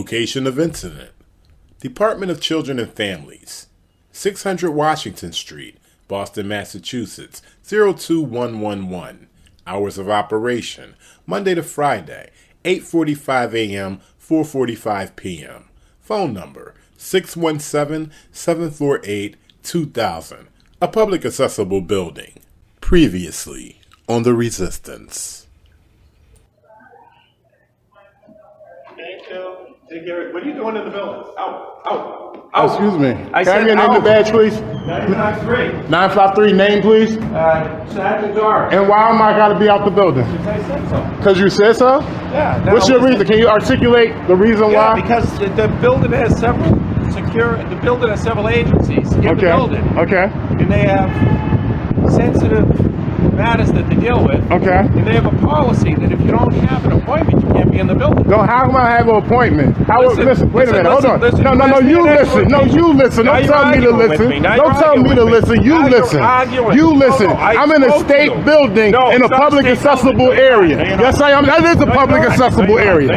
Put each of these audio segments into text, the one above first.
Location of incident: Department of Children and Families, 600 Washington Street, Boston, Massachusetts, 02111. Hours of operation: Monday to Friday, 8:45 a.m., 4:45 p.m. Phone number: 617-748-2000. A public accessible building. Previously on The Resistance. Thank you. Take care. What are you doing in the building? Out. Oh, excuse me. I Can I said get a name and badge, please? 953. 953, name, please. Sergeant Dar. And why am I gotta be out the building? Because I said so. Because you said so? Yeah. no, What's your reason? Can you articulate the reason Yeah, why? because the building has several the building has several agencies in the building. Okay. And they have sensitive matters that they deal with. Okay. And they have a policy that if you don't have an appointment, you can't be in the building. No, how am I have an appointment? Listen, wait a minute, hold on. listen, No, you listen. No, you listen. Don't tell me to listen. Don't tell me to listen. You listen. You listen. I'm in a state building in a public accessible area. Yes, I am. That is a public accessible area.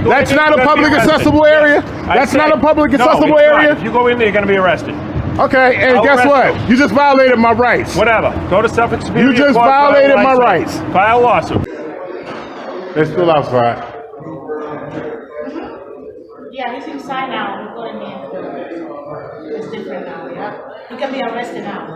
That's not a public accessible area? That's not a public accessible area? If you go in there, you're going to be arrested. Okay, and guess what? You just violated my rights. Whatever. Go to Suffolk Superior You just Court, violated my rights. File a lawsuit. They're still outside. Yeah, he's inside now. We're going in. It's different now, yeah? He can be arrested now.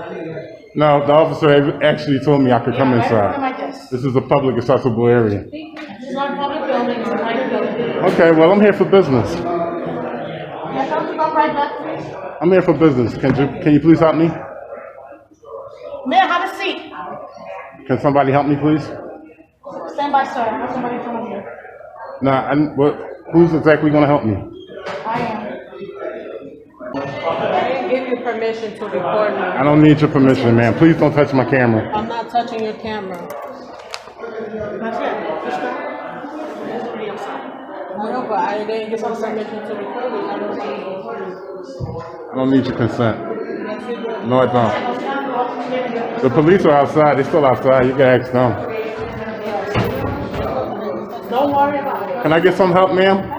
No, the officer actually told me I could come Right in front of inside. my desk. This is a public accessible area. It's not a public building, it's a private building. Okay, well, I'm here for business. Yeah, don't you come right back, please? I'm here for business. Can you please help me? Mayor, have a seat. Can somebody help me, please? Stand by, sir. I have somebody in front of you. Who's exactly going to help me? I am. I didn't give you permission to record me. I don't need your permission, man. Please don't touch my camera. I'm not touching your camera. Not yet. Just go. There's nobody outside. I know, but I didn't give you permission to record me. I don't need your consent. Yes, you do. No, I don't. The police are outside. They're still outside. You can ask them. Don't worry about it. Can I get some help, ma'am?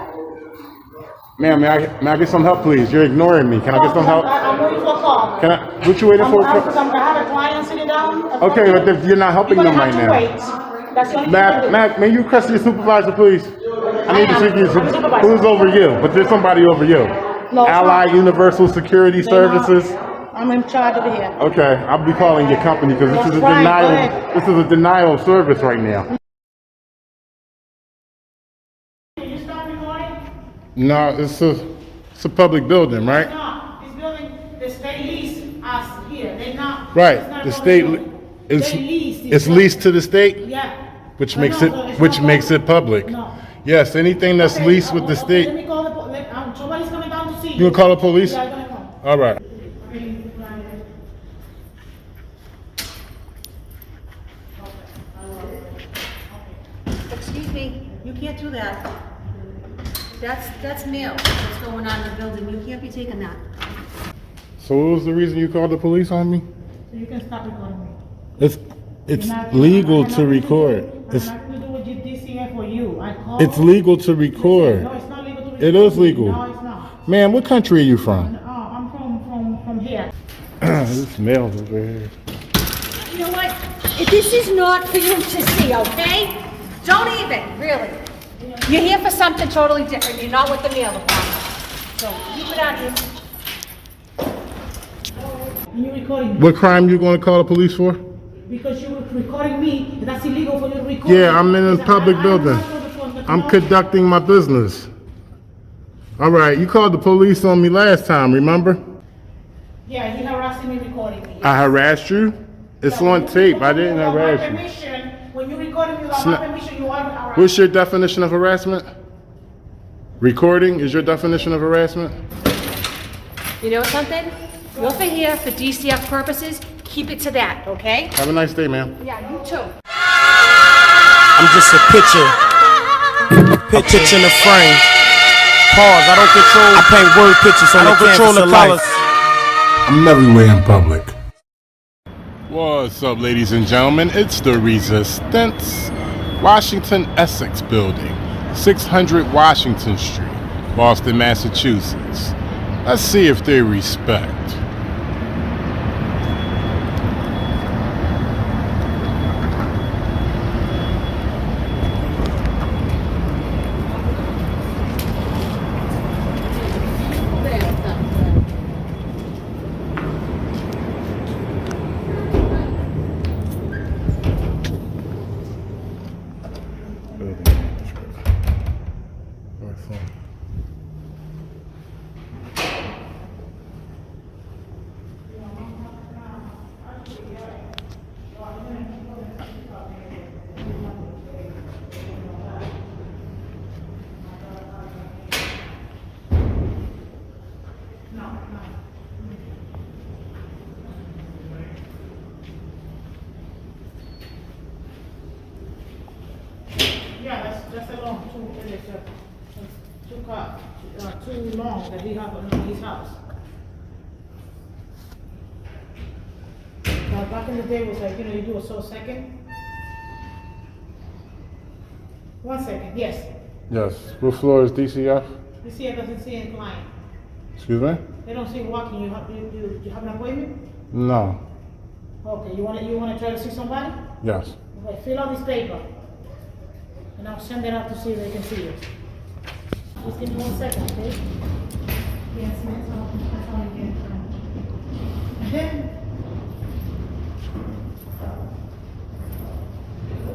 Ma'am, may I get some help, please? You're ignoring me. Can I get some help? I'm waiting for a call. What you waiting for? Because I have a client sitting down. Okay, but you're not helping them right now. Wait. That's the only thing you can do. Mac, may you request your supervisor, please? I need to see your supervisor. Who's over you? But there's somebody over you. No, Allied Universal Security Services. I'm in charge over here. Okay, I'll be calling your company because this is a denial. This is a denial of service right now. Can you stop recording? No, it's a public building, right? No, this building, the state lease us here. They not. Right. It's not The a state public building. They lease this it's building. leased to the state, Yeah. which No, makes no, it so it's which not makes it public. No. Yes, anything that's Okay, leased with the okay, state. Let me call the somebody's coming down to see you. You gonna call the police? Yeah, I'm gonna come. All right. Excuse me, you can't do that. That's mail, what's going on in the building, you can't be taking that. So what was the reason you called the police on me? So you can stop recording me. It's legal to record. It's not to do with DCF or you. I called. It's legal to record. No, it's not legal to record. It is legal. No, it's not. Man, what country are you from? No, I'm from here. This mail's over here. You know what, this is not for you to see, okay? Don't even, really. You're here for something totally different, you're not with the mail department. So, keep it out here. You recording me What crime you gonna call the police for? because you were recording me. That's illegal for you to record. Yeah, me. I'm in a Because public I'm building. not sure which one, but I'm no. conducting my business. All right, you called the police on me last time, remember? Yeah, he harassing me recording me. I harassed you? It's Yeah, on when tape. you I didn't without my harass you. permission, when you recording me without It's my not- permission, you are harassing. What's your definition of harassment? Recording is your definition of harassment? You know something? You're for here for DCF purposes, keep it to that, okay? Have a nice day, ma'am. Yeah, you too. I'm just a picture in the frame. Pause. I paint word pictures on the canvas of life. I'm everywhere in public. What's up, ladies and gentlemen? It's The Resistance. Washington, Essex Building, 600 Washington Street, Boston, Massachusetts. Let's see if they respect. Yeah, that's a long, too long that he have in his house. Back in the day, it was like, you do a second. 1 second, yes. Yes. What floor is DCF? DCF doesn't see any client. Excuse me? They don't see you walking. You have an appointment? No. Okay, you wanna try to see somebody? Yes. Okay, fill out this paper. And I'll send it out to see if they can see you. Just give me 1 second, okay? Yes, that's all I get. And then,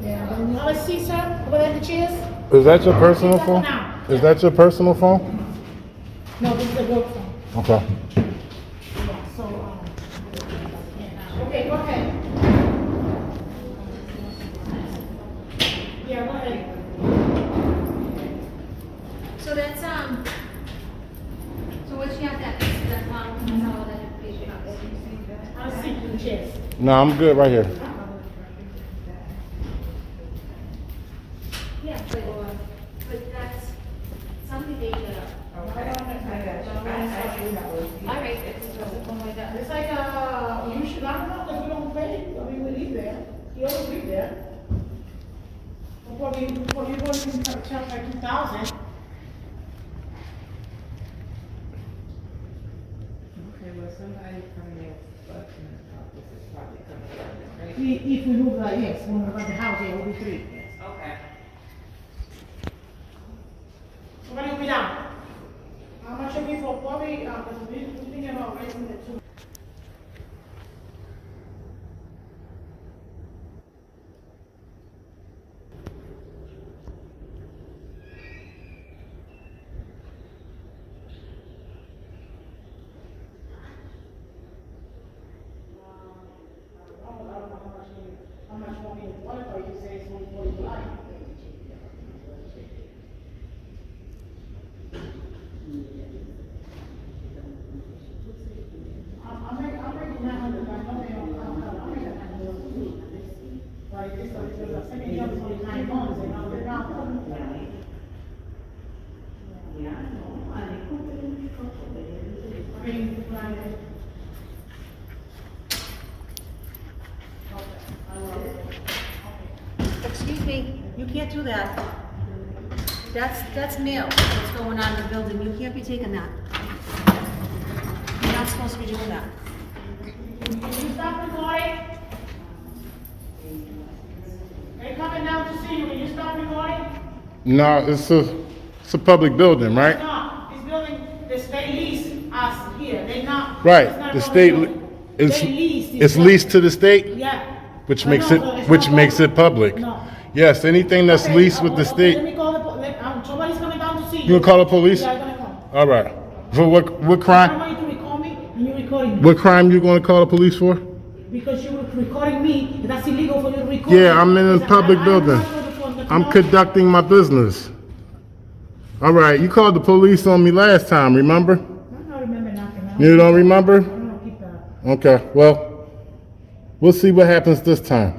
yeah, when you have a seat, sir, over there in the chairs. Is that your personal Sit phone? down. Is that your personal phone? No, this is the work phone. Okay. Yeah, so, okay, go ahead. Yeah, go ahead. So that's, so what you have that patient. I'll sit in the chairs. No, I'm good right here. Yeah, but that's something they should have. All right, It's like, you should, I don't know, because we don't pay, I mean, we live there, you always live there. Before you go to charge like 2,000. Okay, well, somebody from their fucking office is probably coming from, right? If we move like, yes, when we got the house, yeah, we'll be 3. Okay. Somebody will be down. How much are we for, probably, because we're thinking about raising the 2. How much more you want, or you say it's 145? I'm making 900, but I'm making $900. Like this, because the second job is only 9 months, and now they're down. I mean, like, Excuse me, you can't do that. That's mail, what's going on in the building, you can't be taking that. You're not supposed to be doing that. can you stop recording? They're coming down to see you, can you stop recording? No, it's a public building, right? No, this building, the state lease us here, they not. Right. it's not The our state building. it's They lease this it's building. leased to the state, Yeah. which No, makes no, it so it's which not makes it public. No. Yes, anything that's Okay, leased with the okay, state. let me call somebody's coming down to see you. You gonna call the police? Yeah, I'm gonna call. All right. For what I crime? want you to record me, and you're recording me. What crime you gonna call the police for? Because you were recording me, and that's illegal for you to record. Yeah, me. I'm in a Because public I building. don't know the phone, but I'm you know- conducting my business. All right, you called the police on me last time, remember? I don't remember nothing. You don't remember? I don't keep that. Okay, well, we'll see what happens this time.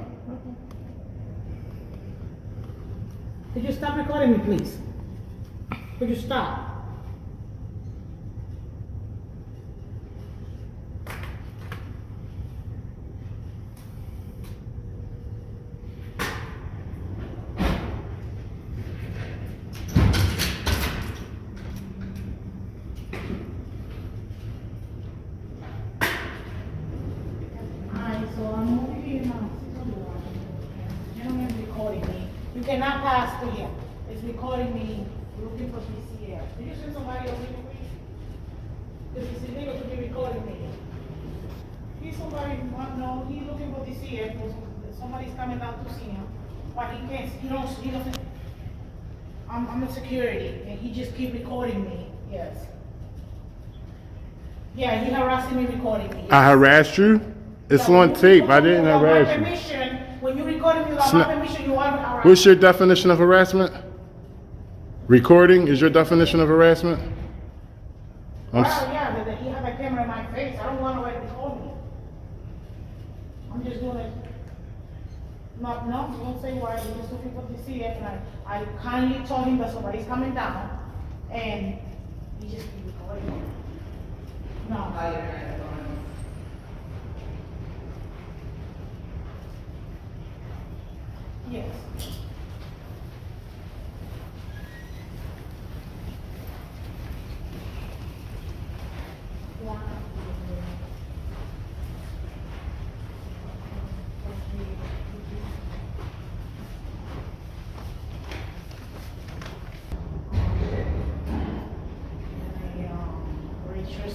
Could you stop recording me, please? Could you stop? You cannot pass through here. It's recording me looking for DCF. Did you send somebody over here, please? This is illegal to be recording me. He's somebody, no, he's looking for DCF, somebody's coming out to see him, but he can't, he doesn't, I'm a security, and he just keep recording me, yes. Yeah, he harassing me, recording me. I harassed you? It's on tape. I didn't harass you. Permission, when you recording me without my permission, you are harassing. What's your definition of harassment? Recording is your definition of harassment? Well, yeah, that he have a camera in my face, I don't want to record me. I'm just doing it. No, don't say why, we're just looking for DCF, and I kindly told him that somebody's coming down, and he just keep recording. No. Yes.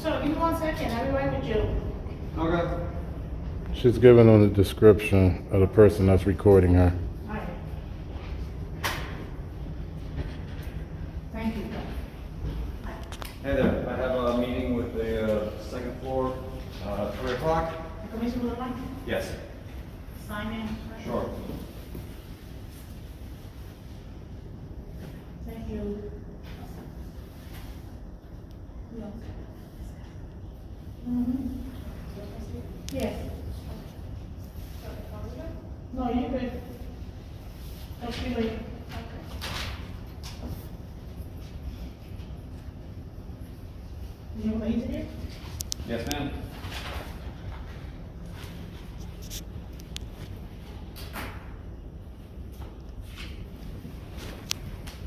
So give me 1 second, I'll be right with you. Okay. She's giving them the description of the person that's recording her. All right. Thank you. Hey there, I have a meeting with the second floor, 3 o'clock. Commissioner Boulevard? Yes. Sign in. Sure. Thank you. Yes. No, you good. I'll see you later. You have a laser here? Yes, ma'am.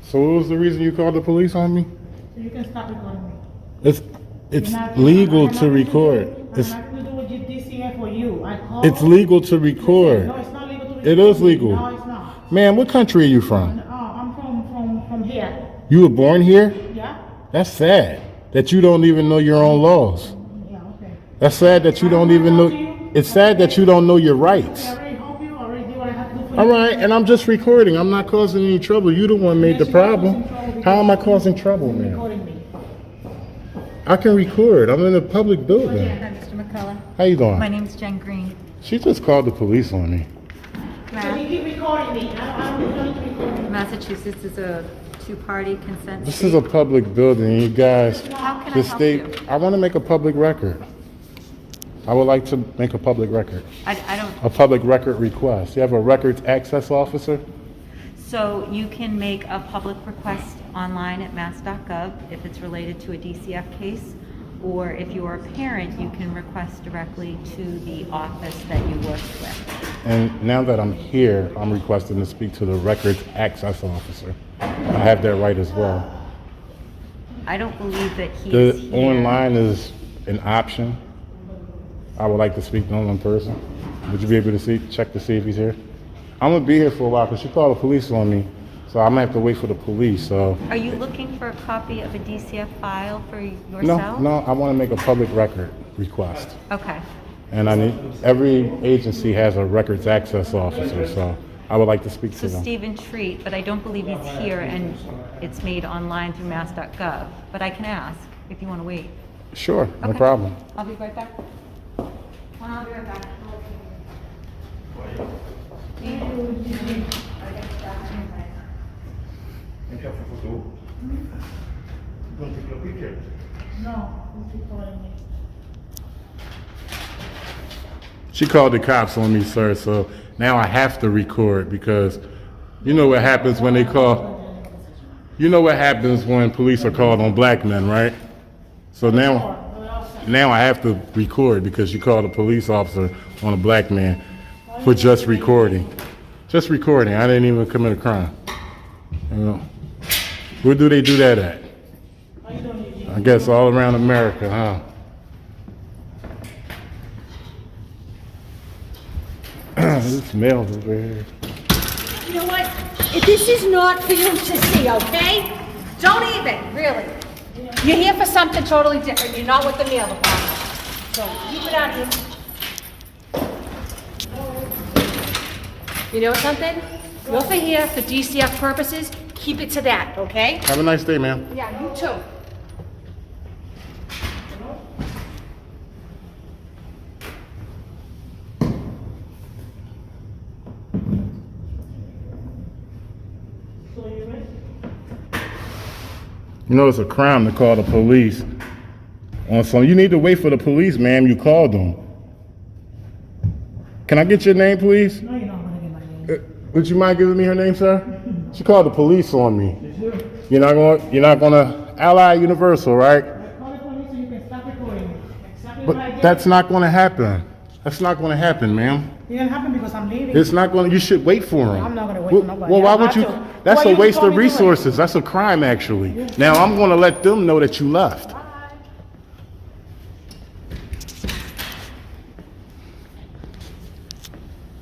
So what was the reason you called the police on me? So you can stop recording me. It's legal to record. It's nothing to do with your DCF or you. I called. It's legal to record. No, it's not legal to record. It is legal. No, it's not. Man, what country are you from? I'm from here. You were born here? Yeah? That's sad that you don't even know your own laws. Yeah, okay. That's sad that you don't even know. It's sad that you don't know your rights. I already helped you, I already did what I had to do for you. All right, and I'm just recording. I'm not causing any trouble. You the one made the problem. How am I causing trouble, man? Recording me. I can record. I'm in a public building. Hi, Mr. McCullough. How you doing? My name's Jen Green. She just called the police on me. So you keep recording me. I don't need to record me. Massachusetts is a two-party consent. This is a public building. You guys, How can the I help state, you? I want to make a public record. I would like to make a public record. I don't. A public record request. You have a records access officer? So you can make a public request online at mass.gov if it's related to a DCF case, or if you're a parent, you can request directly to the office that you work with. And now that I'm here, I'm requesting to speak to the records access officer. I have that right as well. I don't believe that he's The here. online is an option. I would like to speak to him in person. Would you be able to check to see if he's here? I'm gonna be here for a while because she called the police on me, so I'm gonna have to wait for the police. So Are you looking for a copy of a DCF file for yourself? no, I want to make a public record request, Okay. and I need every agency has a records access officer, so I would like to speak So to them. Stephen Treat, but I don't believe he's here, and it's made online through mass.gov. But I can ask if you want to wait. Sure, no Okay. problem. I'll be right back. I'll be right back. No, he's recording me. She called the cops on me, sir, so now I have to record because you know what happens when they call. You know what happens when police are called on black men, right? So now I have to record because you called a police officer on a black man for just recording. Just recording. I didn't even commit a crime. You know, where do they do that at? I guess all around America, huh? This smells over here. You know what? This is not for you to see, okay? Don't even, really. You're here for something totally different. You're not with the mail department. So keep it out here. You know something? You're over here for DCF purposes. Keep it to that, okay? Have a nice day, ma'am. Yeah, you too. You know, it's a crime to call the police on some. You need to wait for the police, ma'am. You called them. Can I get your name, please? No, you're not gonna get my name. Would you mind giving me her name, sir? She called the police on me. You're not gonna Ally Universal, right? Call the police so you can stop recording. Exactly But what I did. that's not gonna happen. That's not gonna happen, ma'am. It didn't happen because I'm leaving. It's not gonna. You should wait for him. I'm not gonna wait for nobody. Well, why I'm would not you? to. That's Well, a you waste told of me to wait. resources. That's a crime, actually. Now I'm gonna let them know that you left.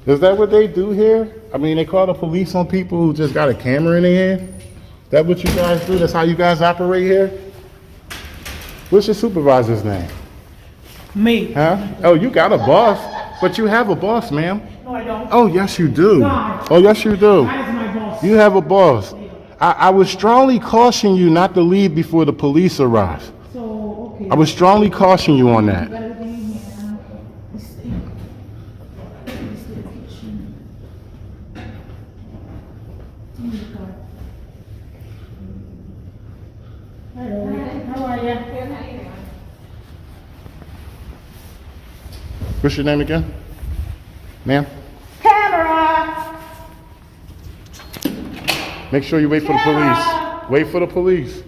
Is that what they do here? I mean, they call the police on people who just got a camera in their hand? That what you guys do? That's how you guys operate here? What's your supervisor's name? Me. Huh? Oh, you got a boss, but you have a boss, ma'am. No, I don't. Oh, yes, you do. No. Oh, yes, you do. That is my boss. You have a boss. I would strongly caution you not to leave before the police arrive. So, okay. I would strongly caution you on that. Got everything in here. This thing. This little kitchen. In the car. Hello. How are you? What's your name again? Ma'am? Camera! Make sure you wait for the police. Wait for the police.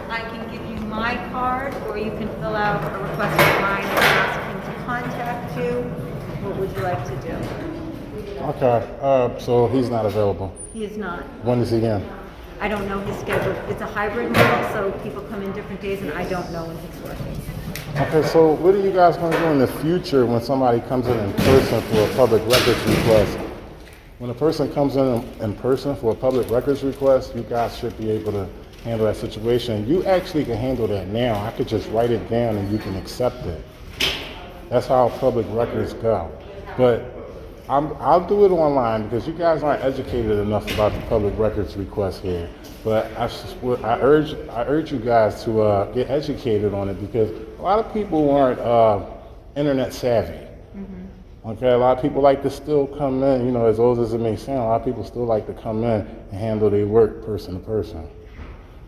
I can give you my card, or you can fill out a request of mine and ask him to contact you. What would you like to do? Okay, so he's not available. He is not. When is he in? I don't know his schedule. It's a hybrid model, so people come in different days, and I don't know when he's working. Okay, so what are you guys going to do in the future when somebody comes in person for a public records request? When a person comes in person for a public records request, you guys should be able to handle that situation. You actually can handle that now. I could just write it down and you can accept it. That's how public records go. But I'll do it online because you guys aren't educated enough about the public records request here. But I urge you guys to get educated on it because a lot of people aren't internet savvy. Okay, a lot of people like to still come in, you know, as old as it may sound, a lot of people still like to come in and handle their work person to person.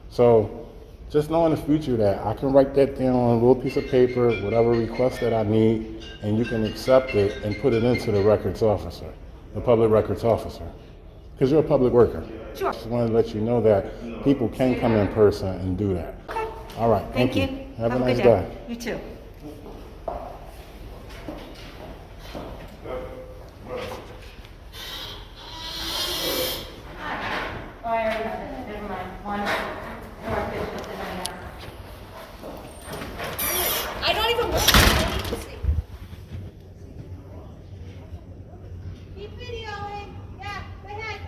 So just know in the future that I can write that down on a little piece of paper, whatever request that I need, and you can accept it and put it into the records officer, the public records officer, because you're a public worker. Sure. Just wanted to let you know that people can come in person and do that. Okay. All right, Thank you. Have a good nice day. You too. Never mind. One more picture than I have. I don't even want to see. Keep videoing. Yeah, go ahead.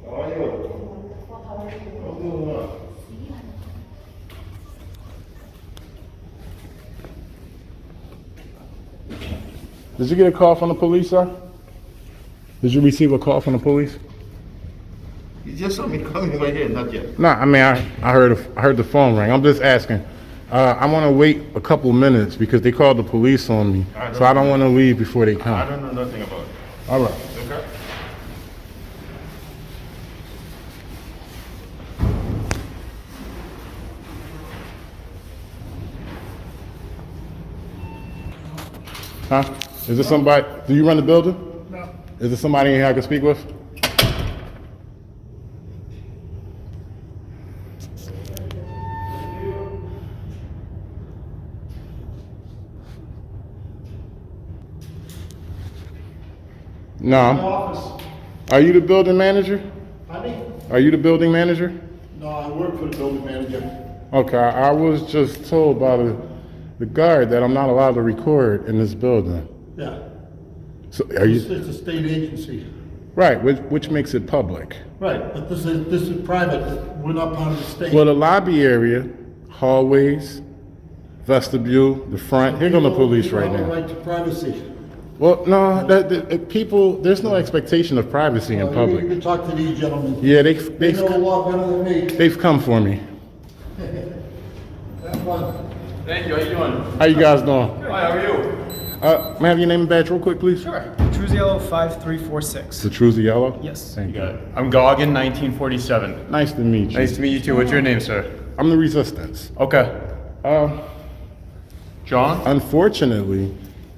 How are you? I'm doing well. Did you get a call from the police, sir? Did you receive a call from the police? You just saw me calling right here, not yet. No, I mean, I heard the phone ring. I'm just asking. I want to wait a couple minutes because they called the police on me, so I don't want to leave before they come. I don't know nothing about it. All right. Okay. Huh? Is there somebody? Do you run the building? No. Is there somebody in here I can speak with? No. Are you the building manager? Are you the building manager? No, I work for the building manager. Okay, I was just told by the guard that I'm not allowed to record in this building. Yeah. So are you? It's a state agency. Right, which makes it public. Right, but this is private. We're not part of the state. Well, the lobby area, hallways, vestibule, the front. Here go the police right People have now. the right to privacy. Well, no, people. There's no expectation of privacy in You public. can talk to these gentlemen. Yeah, They know a lot better than me. they've come for me. Have fun. Thank you. How you doing? How you guys doing? Hi, how are you? May I have your name and badge real quick, please? Sure. Truziello 5346. The Truziello? Yes. Thank you. I'm Goggin 1947. Nice to meet you. Nice to meet you too. What's your name, sir? I'm the Resistance. Okay. John? Unfortunately,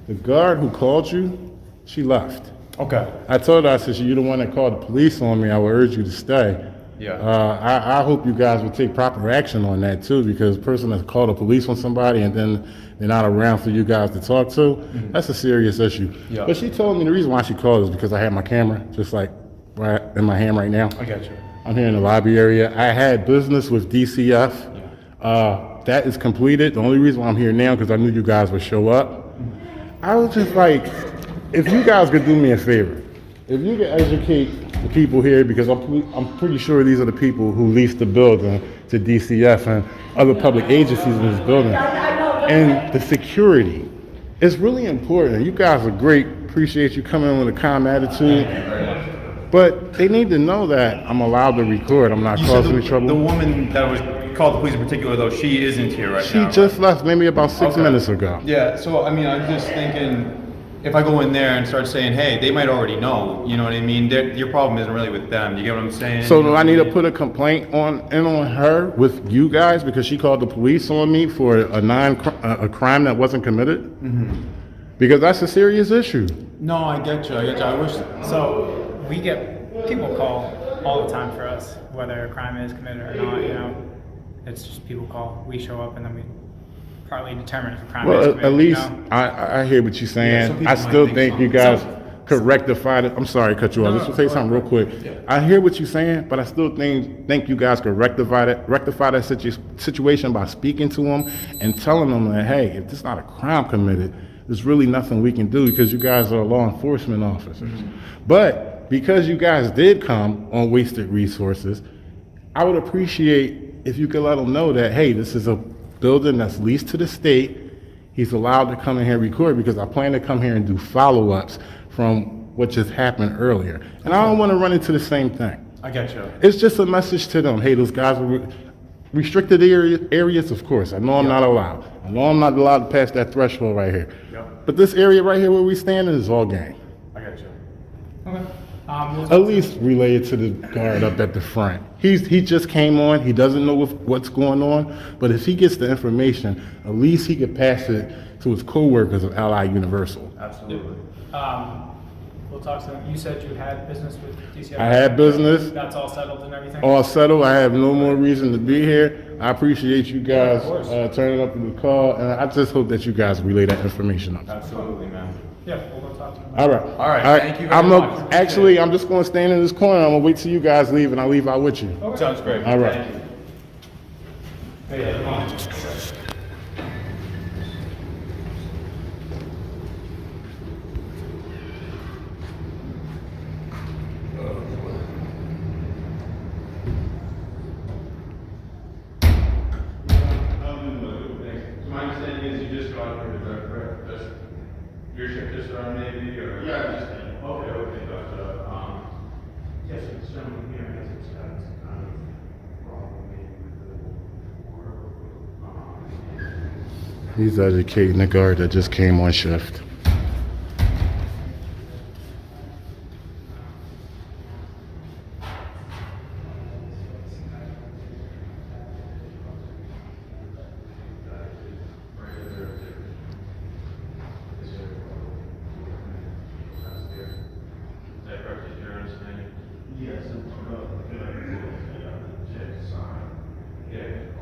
the guard who called you, she left. Okay. I told her, I said, you're the one that called the police on me. I would urge you to stay. Yeah. I hope you guys will take proper action on that too, because a person that's called the police on somebody and then they're not around for you guys to talk to, that's a serious issue. Yeah. But she told me the reason why she called is because I had my camera just like right in my hand right now. I got you. I'm here in the lobby area. I had business with DCF. That is completed. The only reason why I'm here now because I knew you guys would show up. I was just like, if you guys could do me a favor, if you could educate the people here, because I'm pretty sure these are the people who leased the building to DCF and other public agencies in this building. And the security is really important. You guys are great. Appreciate you coming in with a calm attitude. But they need to know that I'm allowed to record. I'm not causing any trouble. The woman that was called the police in particular, though, she isn't here right now. She just left maybe about 6 minutes ago. Yeah, so I mean, I'm just thinking, if I go in there and start saying, hey, they might already know, you know what I mean? Your problem isn't really with them. You get what I'm saying? So do I need to put a complaint on her with you guys because she called the police on me for a crime that wasn't committed? Because that's a serious issue. No, I get you. I wish. So we get people call all the time for us, whether a crime is committed or not. You know, it's just people call. We show up and then we partly determine if a crime is committed. Well, at least you know? I hear what you're saying. Yeah, I still think you guys could rectify it. I'm sorry to cut you off. Let's say something real quick. I hear what you're saying, but I still think you guys could rectify that situation by speaking to them and telling them that, hey, if there's not a crime committed, there's really nothing we can do because you guys are law enforcement officers. But because you guys did come on wasted resources, I would appreciate if you could let them know that, hey, this is a building that's leased to the state. He's allowed to come in here and record because I plan to come here and do follow-ups from what just happened earlier. And I don't want to run into the same thing. I get you. It's just a message to them. Hey, those guys are restricted areas, of course. I know I'm not allowed. I know I'm not allowed to pass that threshold right here. But this area right here where we stand is all gang. I got you. Okay. At least relay it to the guard up at the front. He just came on. He doesn't know what's going on. But if he gets the information, at least he could pass it to his co-workers of Ally Universal. Absolutely. We'll talk to them. You said you had business with DCF. I had business. That's all settled and everything? All settled. I have no more reason to be here. I appreciate you guys turning up to the call. And I just hope that you guys relay that information up. Absolutely, man. Yeah, we'll go talk to them. All right. All right. Thank you very much. Actually, I'm just going to stand in this corner. I'm going to wait till you guys leave, and I'll leave out with you. Okay. Sounds great. All right. Thank you. Hey, come on. My understanding is you just got here, is that correct? Your shift is around maybe, or? Yeah, just Okay, gotcha. Yes, it's shown here as it's got some kind of problem maybe with the He's educating the guard that just came on shift. Yes, it's check sign. I get it.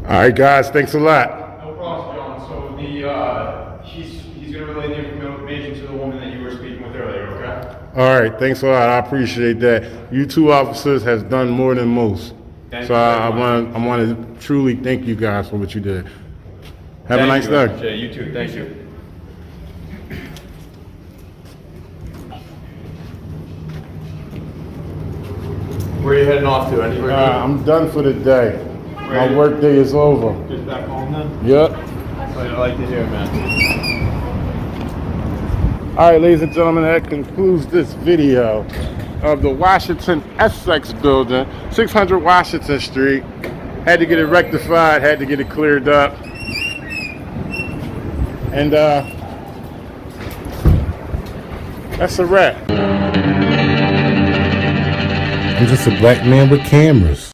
All right, guys, thanks a lot. No problem, John. So he's gonna relay the information to the woman that you were speaking with earlier, okay? All right, thanks a lot. I appreciate that. You two officers has done more than most. Thank So you I very much. want to truly thank you guys for what you did. Have a nice day. Jay, you too. Thank you. Where are you heading off to? Anywhere good? I'm done for the day. My work day is over. Just back home then? Yep. That's what I like to hear, man. All right, ladies and gentlemen, that concludes this video of the Washington Essex building, 600 Washington Street. Had to get it rectified, had to get it cleared up. And that's a wrap. I'm just a black man with cameras.